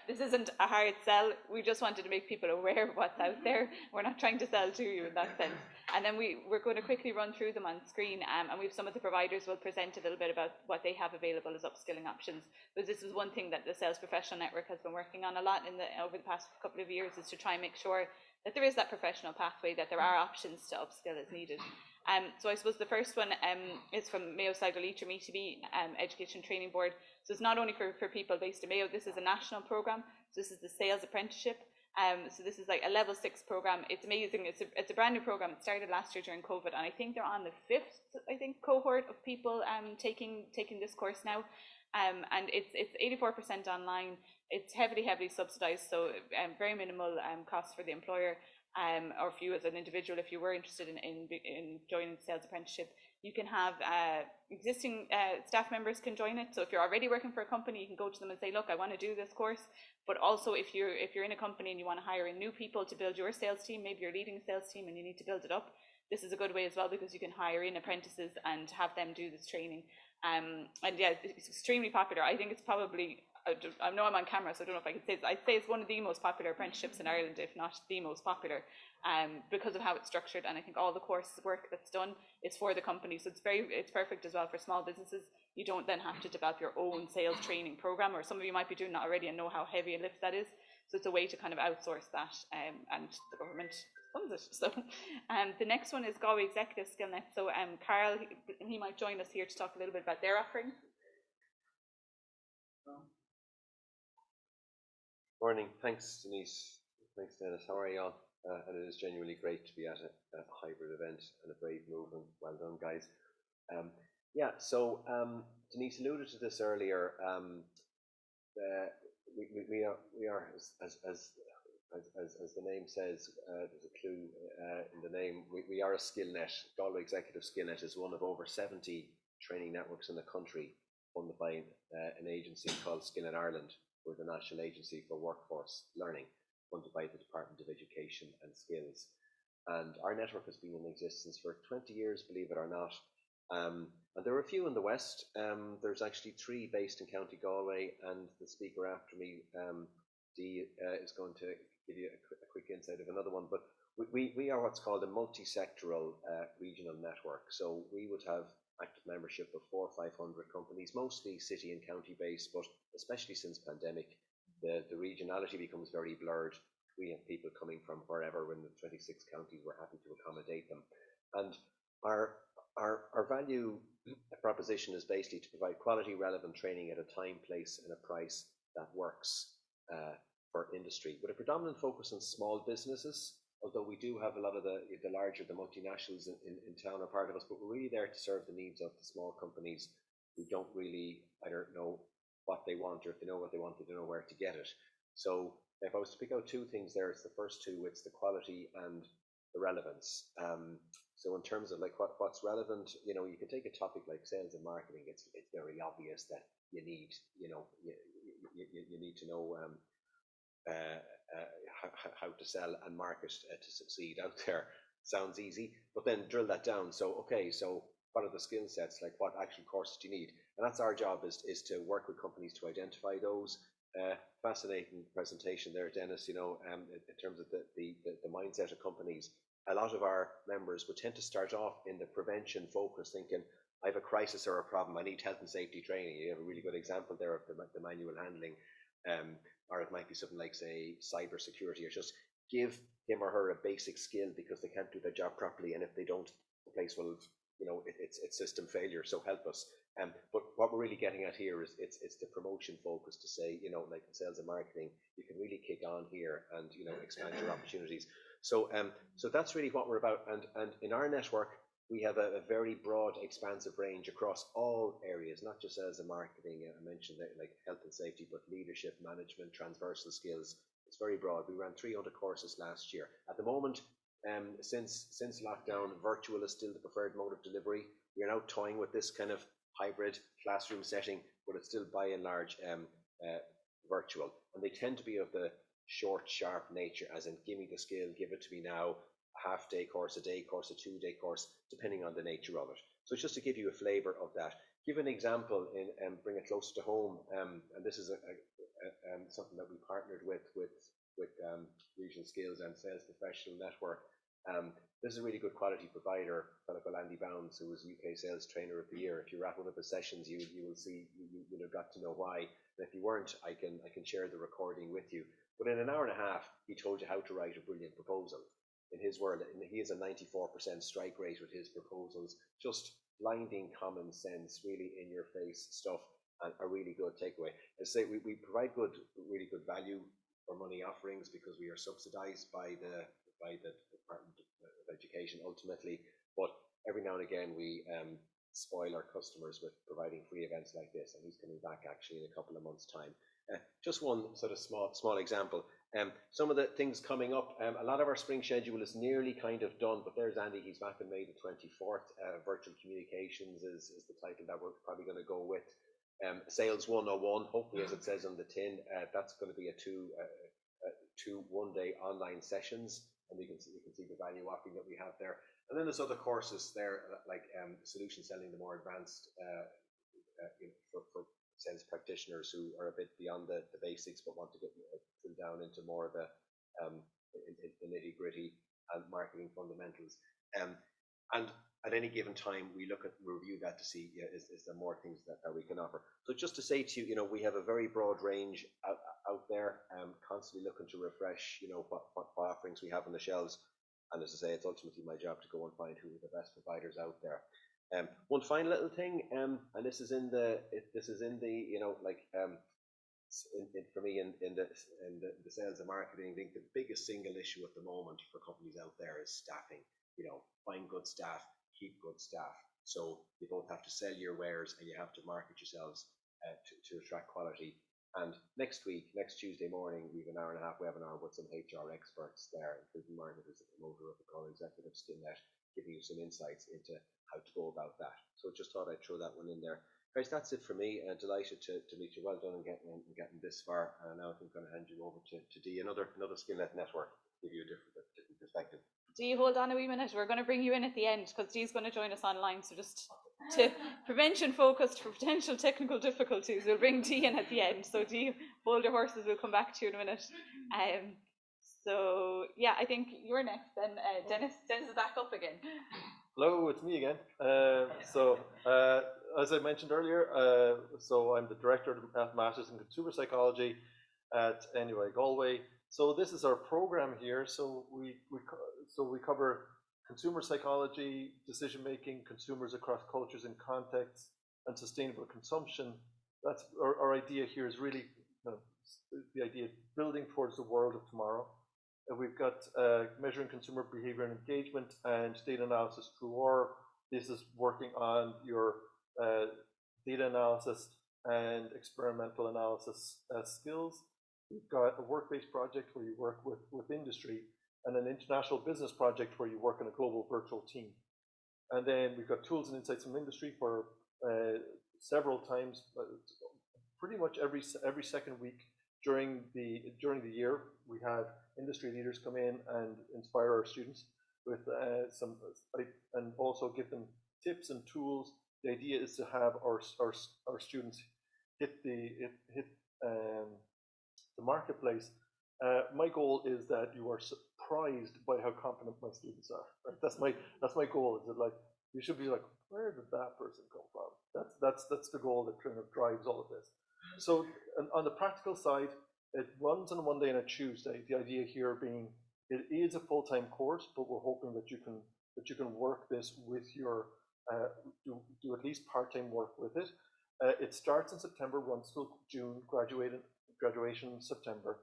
This isn't a hard sell, we just wanted to make people aware of what's out there. We're not trying to sell to you in that sense. And then we're going to quickly run through them on screen, and we've some of the providers will present a little bit about what they have available as upskilling options. Because this is one thing that the Sales Professional Network has been working on a lot over the past couple of years, is to try and make sure that there is that professional pathway, that there are options to upskill as needed. So I suppose the first one is from Mayo Sligo Leitrim ETB Education Training Board. So it's not only for people based in Mayo, this is a national programme. So this is the sales apprenticeship. So this is like a level 6 programme. It's amazing. It's a brand new programme. It started last year during COVID, and I think they're on the 5th, cohort of people taking this course now. And it's 84% online. It's heavily subsidised, so very minimal cost for the employer. Or if you as an individual, if you were interested in joining the sales apprenticeship, you can have existing staff members can join it. So if you're already working for a company, you can go to them and say, look, I want to do this course. But also if you're in a company and you want to hire in new people to build your sales team, maybe you're leading a sales team and you need to build it up, this is a good way as well, because you can hire in apprentices and have them do this training. And yeah, it's extremely popular. I think it's probably, I know I'm on camera, so I don't know if I can say this. I'd say it's one of the most popular apprenticeships in Ireland, if not the most popular, because of how it's structured. And I think all the course work that's done is for the company. So it's perfect as well for small businesses. You don't then have to develop your own sales training program, or some of you might be doing that already and know how heavy a lift that is. So it's a way to kind of outsource that, and the government funds it. So the next one is Galway Executive Skillnet. So Carl, he might join us here to talk a little bit about their offering. Morning. Thanks, Denise. Thanks, Dennis. How are you all? And it is genuinely great to be at a hybrid event and a brave move, and well done, guys. Yeah, so Denise alluded to this earlier. We are as the name says, there's a clue in the name. We are a skillnet. Galway Executive Skillnet is one of over 70 training networks in the country, funded by an agency called Skillnet Ireland. We're the National Agency for Workforce Learning, funded by the Department of Education and Skills. And our network has been in existence for 20 years, believe it or not. And there are a few in the West. There's actually 3 based in County Galway, and the speaker after me, Dee, is going to give you a quick insight of another one. But we are what's called a multi-sectoral regional network. So we would have active membership of 400 or 500 companies, mostly city and county based, but especially since pandemic, the regionality becomes very blurred. We have people coming from wherever in the 26 counties. We're happy to accommodate them. And our value proposition is basically to provide quality, relevant training at a time, place, and a price that works for industry, with a predominant focus on small businesses. Although we do have a lot of the larger, the multinationals in town are part of us, but we're really there to serve the needs of the small companies who don't really either know what they want, or if they know what they want, they don't know where to get it. So if I was to pick out 2 things there, it's the first 2, it's the quality and the relevance. So in terms of like what's relevant, you know, you can take a topic like sales and marketing. It's very obvious that you need, you know, you need to know how to sell and market to succeed out there. Sounds easy, but then drill that down. So okay, so what are the skill sets? Like what actual courses do you need? And that's our job, is to work with companies to identify those. Fascinating presentation there, Dennis. You know, in terms of the mindset of companies, a lot of our members would tend to start off in the prevention focus, thinking, I have a crisis or a problem, I need health and safety training. You have a really good example there of the manual handling, or it might be something like, say, cyber security, or just give him or her a basic skill because they can't do their job properly, and if they don't, the place will, you know, it's system failure, so help us. But what we're really getting at here is it's the promotion focus, to say, you know, like in sales and marketing, you can really kick on here and, you know, expand your opportunities. So so that's really what we're about. And in our network, we have a very broad, expansive range across all areas, not just sales and marketing. I mentioned that, like health and safety, but leadership, management, transversal skills. It's very broad. We ran 300 courses last year. At the moment, since lockdown, virtual is still the preferred mode of delivery. We are now toying with this kind of hybrid classroom setting, but it's still by and large virtual. And they tend to be of the short, sharp nature, as in give me the skill, give it to me now, a half-day course, a day course, a 2-day course, depending on the nature of it. So it's just to give you a flavour of that. Give an example and bring it closer to home. And this is something that we partnered with Regional Skills and Sales Professional Network. This is a really good quality provider, a fellow called Andy Bounds, who was UK Sales Trainer of the Year. If you're at one of his sessions, you will see, you'll have got to know why. And if you weren't, I can share the recording with you. But in an hour and a half, he told you how to write a brilliant proposal. in his world, and he has a 94% strike rate with his proposals. Just blinding common sense, really in your face stuff, and a really good takeaway. As I say, we provide really good value for money offerings because we are subsidized by the Department of Education ultimately, but every now and again we spoil our customers with providing free events like this, and he's coming back actually in a couple of months' time. Just one sort of small example. Some of the things coming up, a lot of our spring schedule is nearly kind of done, but there's Andy, he's back on May the 24th. Virtual Communications is the title that we're probably going to go with. Sales 101, hopefully as it says on the tin, that's going to be a two one-day online sessions, and you can see the value offering that we have there. And then there's other courses there, like solution selling, the more advanced for sales practitioners who are a bit beyond the basics but want to get down into more of the nitty-gritty and marketing fundamentals. And at any given time, we review that to see is there more things that we can offer. So just to say to you, we have a very broad range out there, constantly looking to refresh, what offerings we have on the shelves. And as I say, it's ultimately my job to go and find who are the best providers out there. One final little thing, and this is in the for me in the sales and marketing, I think the biggest single issue at the moment for companies out there is staffing. Find good staff, keep good staff. So you both have to sell your wares and you have to market yourselves to attract quality. And next Tuesday morning, we have an hour-and-a-half webinar with some HR experts there, including Margaret, who's the promoter of the Core Executive SkinNet, giving you some insights into how to go about that. So just thought I'd throw that one in there. Guys, that's it for me. Delighted to meet you. Well done in getting this far. Now I think I'm going to hand you over to Dee, another SkinNet network, give you a different perspective. Dee, hold on a wee minute. We're going to bring you in at the end because Dee's going to join us online. So just to prevention focused for potential technical difficulties, we'll bring Dee in at the end. So Dee, hold your horses. We'll come back to you in a minute. So yeah, I think you're next then. Dennis is back up again. Hello, it's me again. As I mentioned earlier, so I'm the Director of Masters in Consumer Psychology at NUI Galway. So this is our program here. So we cover consumer psychology, decision making, consumers across cultures and contexts, and sustainable consumption. That's our idea here is really the idea of building towards the world of tomorrow. We've got measuring consumer behavior and engagement and data analysis through our. This is working on your data analysis and experimental analysis skills. We've got a work-based project where you work with industry, and an international business project where you work in a global virtual team. And then we've got tools and insights from industry for several times, pretty much every second week during the year. We have industry leaders come in and inspire our students with and also give them tips and tools. The idea is to have our students hit the marketplace. My goal is that you are surprised by how competent my students are. Right? That's my goal. Is that like you should be like, where did that person come from? That's the goal that kind of drives all of this. So on the practical side, it runs on a Monday and a Tuesday. The idea here being it is a full-time course, but we're hoping that you can work this with your do at least part-time work with it. It starts in September, runs till June, graduation in September.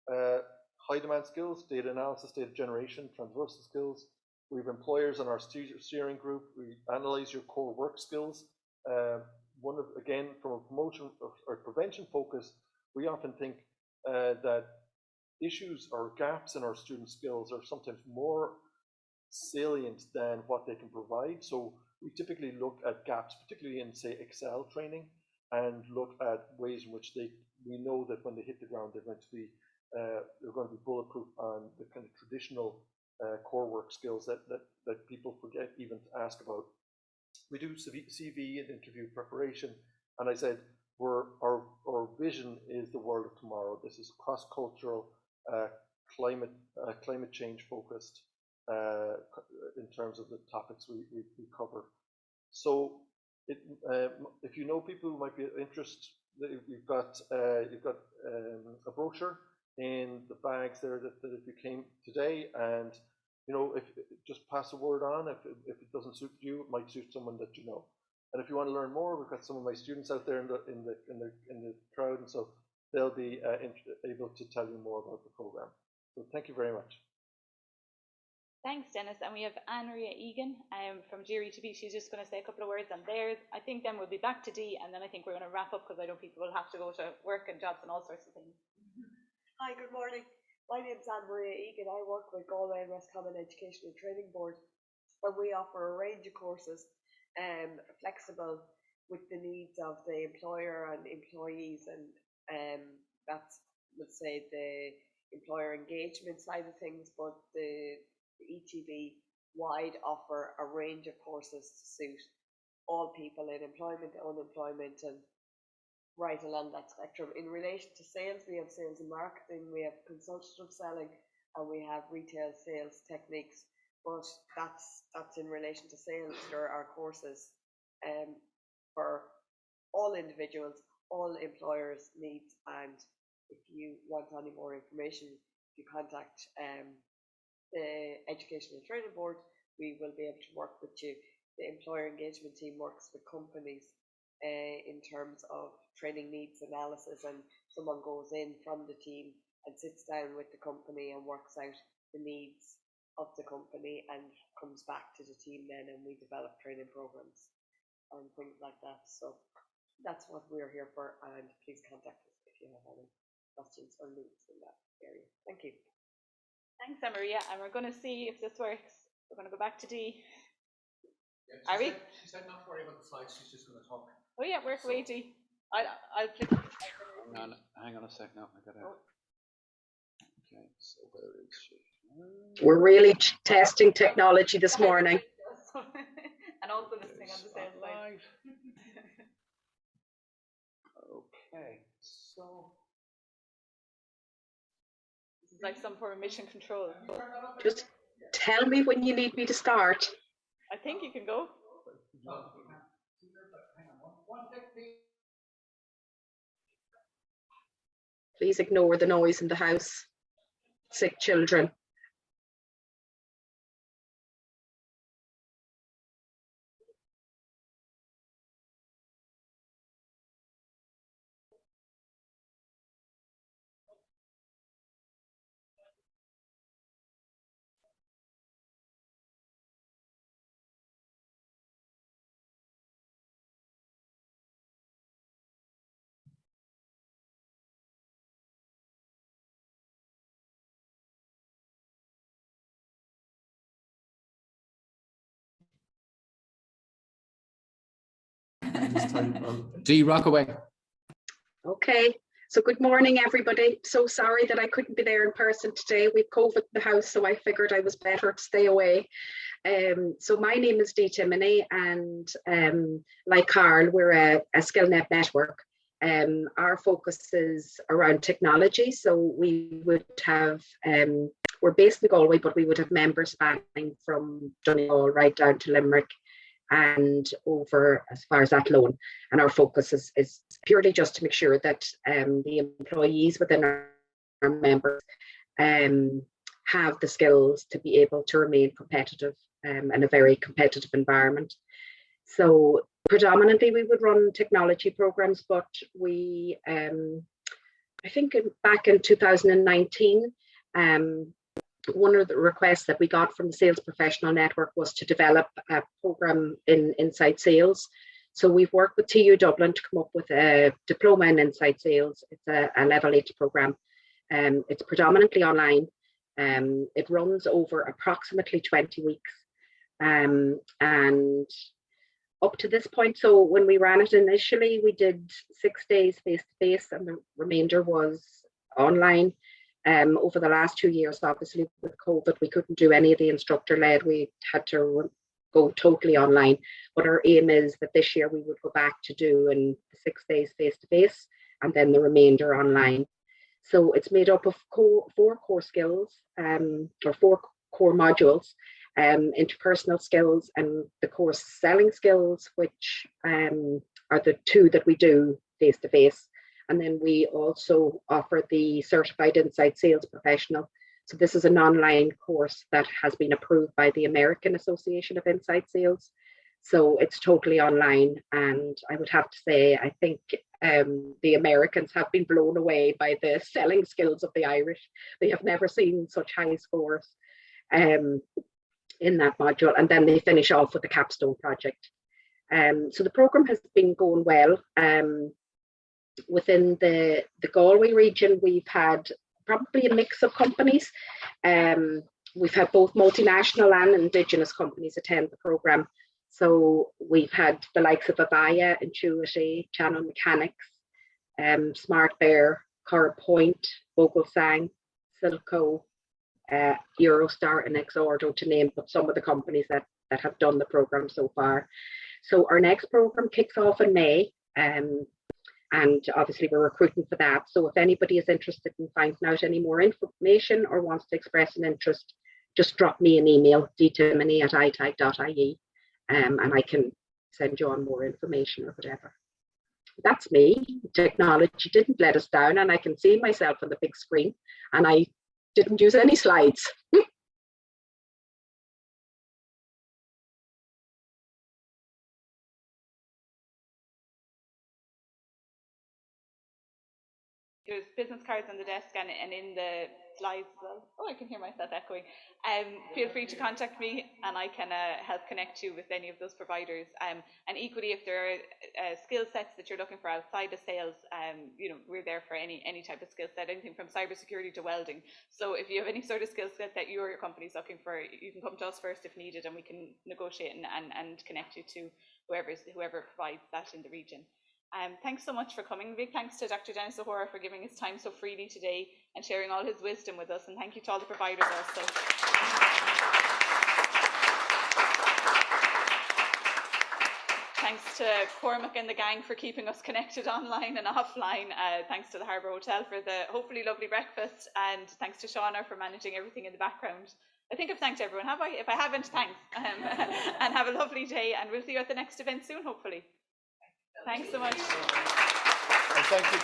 High demand skills, data analysis, data generation, transversal skills. We have employers on our steering group. We analyze your core work skills. Again, from a promotion or prevention focus, we often think that issues or gaps in our student skills are sometimes more salient than what they can provide. So we typically look at gaps, particularly in, say, Excel training, and look at ways in which we know that when they hit the ground, they're going to be bulletproof on the kind of traditional core work skills that people forget even to ask about. We do CV and interview preparation, and I said our vision is the world of tomorrow. This is cross-cultural, climate change focused in terms of the topics we cover. So if you know people who might be interested, you've got a brochure in the bags there that if you came today, and you know, if just pass the word on. If it doesn't suit you, it might suit someone that you know. And if you want to learn more, we've got some of my students out there in the crowd, and so they'll be able to tell you more about the program. So thank you very much. Thanks, Dennis. And we have Anne-Maria Egan from GRE2B. She's just going to say a couple of words on theirs. I think then we'll be back to Dee, and then I think we're going to wrap up because I know people will have to go to work and jobs and all sorts of things. Hi, good morning. My name is Anne-Maria Egan. I work with Galway and Roscommon Education and Training Board, and we offer a range of courses flexible with the needs of the employer and employees, and that's, let's say, the employer engagement side of things, but the ETB wide offer a range of courses to suit all people in employment, unemployment, and right along that spectrum. In relation to sales, we have sales and marketing, we have consultative selling, and we have retail sales techniques. But that's in relation to sales. There are courses for all individuals, all employers' needs, and if you want any more information, you contact the Education and Training Board, we will be able to work with you. The employer engagement team works with companies in terms of training needs analysis, and someone goes in from the team and sits down with the company and works out the needs of the company and comes back to the team then, and we develop training programs and things like that. So that's what we're here for, and please contact us if you have any questions or needs in that area. Thank you. Thanks, Anne-Maria. And we're going to see if this works. We're going to go back to Dee. Yeah, Are we? She said not to worry about the slides, she's just going to talk. Oh yeah, work away, Dee. I'll click. Hang on a sec now. I gotta. Okay, so where is she? We're really testing technology this morning. And also listening on the sales line. Okay, so This is like some form of mission control. Just tell me when you need me to start. I think you can go. Please ignore the noise in the house. Sick children. Dee, rock away. Okay, so good morning, everybody. So sorry that I couldn't be there in person today. We've COVID in the house, so I figured I was better to stay away. So my name is Dee Timoney, and like Carl, we're a SkillNet network. Our focus is around technology, so we would have, we're based in Galway, but we would have members spanning from Donegal right down to Limerick and over as far as Athlone. And our focus is purely just to make sure that the employees within our members have the skills to be able to remain competitive in a very competitive environment. So predominantly we would run technology programs, but we, I think back in 2019, one of the requests that we got from the Sales Professional Network was to develop a program in inside sales. So we've worked with TU Dublin to come up with a diploma in inside sales. It's a level 8 program. It's predominantly online. It runs over approximately 20 weeks. And up to this point, so when we ran it initially, we did 6 days face-to-face and the remainder was online. Over the last 2 years, obviously with COVID, we couldn't do any of the instructor-led. We had to go totally online. But our aim is that this year we would go back to doing 6 days face-to-face and then the remainder online. So it's made up of 4 core skills, or 4 core modules, interpersonal skills and the core selling skills, which are the 2 that we do face-to-face. And then we also offer the certified inside sales professional. So this is an online course that has been approved by the American Association of Inside Sales. So it's totally online, and I would have to say, I think the Americans have been blown away by the selling skills of the Irish. They have never seen such high scores in that module, and then they finish off with the capstone project. So the program has been going well. Within the Galway region, we've had probably a mix of companies. We've had both multinational and Indigenous companies attend the program. So we've had the likes of Avaya, Intuity, Channel Mechanics, Smart Bear, Cora Point, Vogelsang, Silco, Eurostar and Exordo, to name but some of the companies that have done the program so far. So our next program kicks off in May, and obviously we're recruiting for that. So if anybody is interested in finding out any more information or wants to express an interest, just drop me an email, dtimony@itag.ie, and I can send you on more information or whatever. That's me. Technology didn't let us down, and I can see myself on the big screen, and I didn't use any slides. There's business cards on the desk and in the slides as well. Oh, I can hear myself echoing. Feel free to contact me, and I can help connect you with any of those providers. And equally, if there are skill sets that you're looking for outside of sales, we're there for any type of skill set, anything from cybersecurity to welding. So if you have any sort of skill set that you or your company is looking for, you can come to us first if needed, and we can negotiate and connect you to whoever provides that in the region. Thanks so much for coming. Big thanks to Dr. Dennis O'Hora for giving his time so freely today and sharing all his wisdom with us. And thank you to all the providers also. Thanks to Cormac and the gang for keeping us connected online and offline. Thanks to the Harbour Hotel for the hopefully lovely breakfast. And thanks to Shauna for managing everything in the background. I think I've thanked everyone, have I? If I haven't, thanks. And have a lovely day. And we'll see you at the next event soon, hopefully. Thanks so much. And thank you.